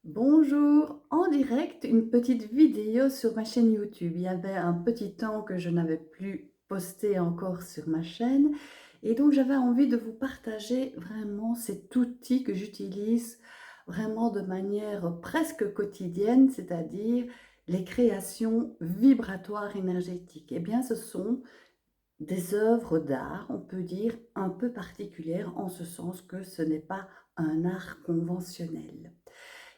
Bonjour, en direct, une petite vidéo sur ma chaîne YouTube. Il y avait un petit temps que je n'avais plus posté encore sur ma chaîne et donc j'avais envie de vous partager vraiment cet outil que j'utilise vraiment de manière presque quotidienne, c'est-à-dire les créations vibratoires énergétiques. Eh bien, ce sont des œuvres d'art, on peut dire, un peu particulières en ce sens que ce n'est pas un art conventionnel.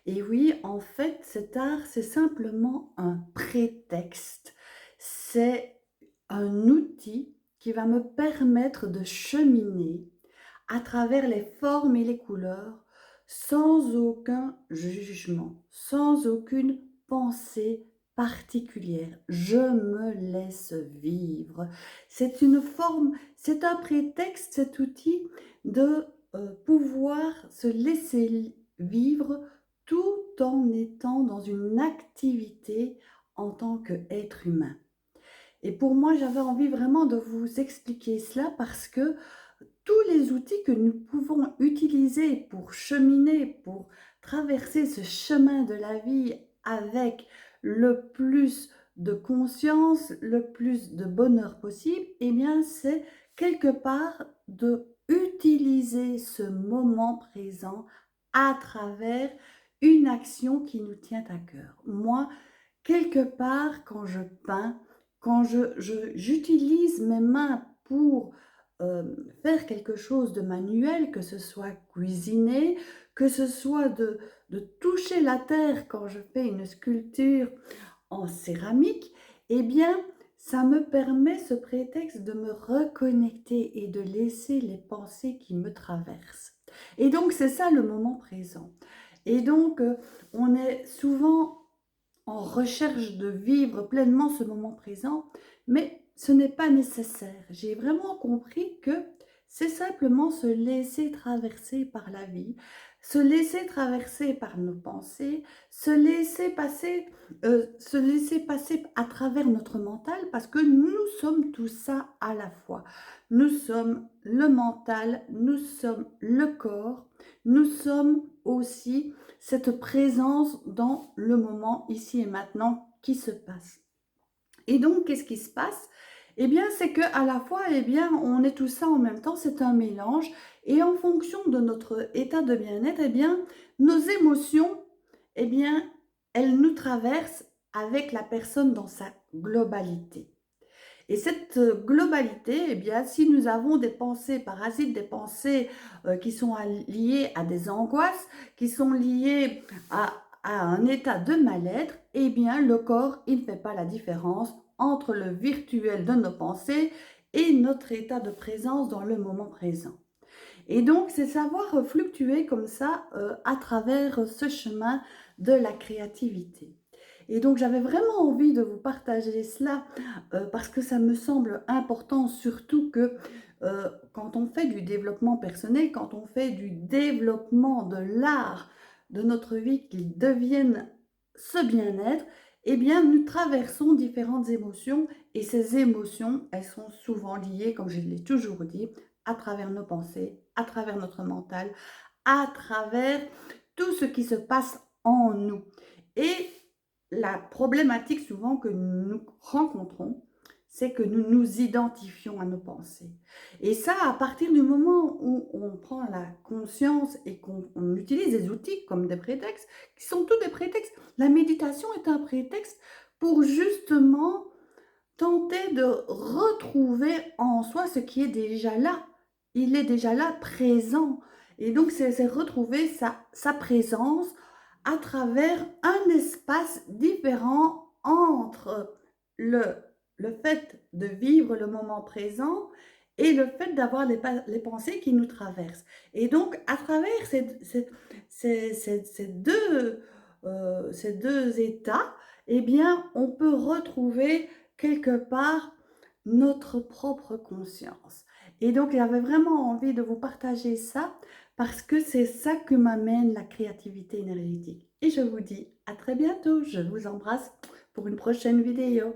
Et oui, en fait, cet art, c'est simplement un prétexte. C'est un outil qui va me permettre de cheminer à travers les formes et les couleurs sans aucun jugement, sans aucune pensée particulière. Je me laisse vivre. C'est une forme, c'est un prétexte, cet outil, de pouvoir se laisser vivre tout en étant dans une activité en tant qu'être humain. Et pour moi, j'avais envie vraiment de vous expliquer cela parce que tous les outils que nous pouvons utiliser pour cheminer, pour traverser ce chemin de la vie avec le plus de conscience, le plus de bonheur possible, eh bien, c'est quelque part de utiliser ce moment présent à travers une action qui nous tient à cœur. Moi, quelque part, quand je peins, quand j'utilise mes mains pour faire quelque chose de manuel, que ce soit cuisiner, que ce soit de toucher la terre quand je fais une sculpture en céramique, eh bien, ça me permet ce prétexte de me reconnecter et de laisser les pensées qui me traversent. Et donc, c'est ça le moment présent. Et donc, on est souvent en recherche de vivre pleinement ce moment présent, mais ce n'est pas nécessaire. J'ai vraiment compris que c'est simplement se laisser traverser par la vie, se laisser traverser par nos pensées, se laisser passer à travers notre mental, parce que nous sommes tout ça à la fois. Nous sommes le mental, nous sommes le corps, nous sommes aussi cette présence dans le moment ici et maintenant qui se passe. Et donc, qu'est-ce qui se passe? Eh bien, c'est qu'à la fois, eh bien, on est tout ça en même temps, c'est un mélange. Et en fonction de notre état de bien-être, eh bien, nos émotions, eh bien, elles nous traversent avec la personne dans sa globalité. Et cette globalité, eh bien, si nous avons des pensées parasites, des pensées qui sont liées à des angoisses, qui sont liées à un état de mal-être, eh bien, le corps, il ne fait pas la différence entre le virtuel de nos pensées et notre état de présence dans le moment présent. Et donc, c'est savoir fluctuer comme ça à travers ce chemin de la créativité. Et donc, j'avais vraiment envie de vous partager cela parce que ça me semble important, surtout que quand on fait du développement personnel, quand on fait du développement de l'art de notre vie, qu'il devienne ce bien-être, eh bien, nous traversons différentes émotions et ces émotions, elles sont souvent liées, comme je l'ai toujours dit, à travers nos pensées, à travers notre mental, à travers tout ce qui se passe en nous. Et la problématique souvent que nous rencontrons, c'est que nous nous identifions à nos pensées. Et ça, à partir du moment où on prend la conscience et qu'on utilise des outils comme des prétextes, qui sont tous des prétextes. La méditation est un prétexte pour justement tenter de retrouver en soi ce qui est déjà là. Il est déjà là, présent. Et donc, c'est retrouver sa présence à travers un espace différent entre le, le fait de vivre le moment présent et le fait d'avoir les pensées qui nous traversent. Et donc, à travers ces deux états, eh bien, on peut retrouver quelque part notre propre conscience. Et donc, j'avais vraiment envie de vous partager ça parce que c'est ça que m'amène la créativité énergétique. Et je vous dis à très bientôt. Je vous embrasse pour une prochaine vidéo.